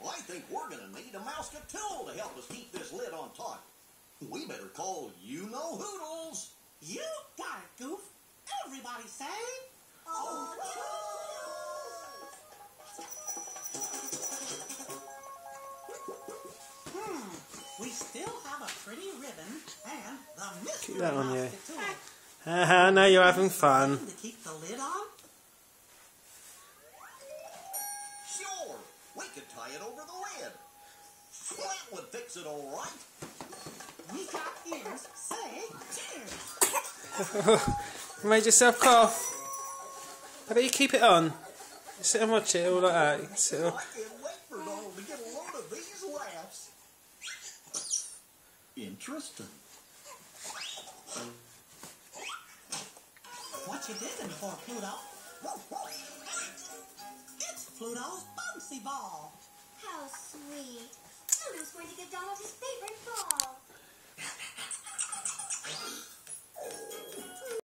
I think we're gonna need a mouse tool to help us keep this lid on tight. We better call You-Know-Hoodles. You got it, Goof. Everybody say, Oh, we still have a pretty ribbon and the mystery Keep that on you. basket tool. Haha, now you're having fun. To keep the lid on? Sure, we could tie it over the lid. That would fix it all right. We got ears. Say cheers. You made yourself cough. How about you keep it on? Sit and watch it all like that. You can sit I up. can't wait for Donald to get a load of these laughs. Interesting. What you digging for, Pluto? It's Pluto's bouncy ball. how sweet. Pluto's going to give Donald his favorite ball.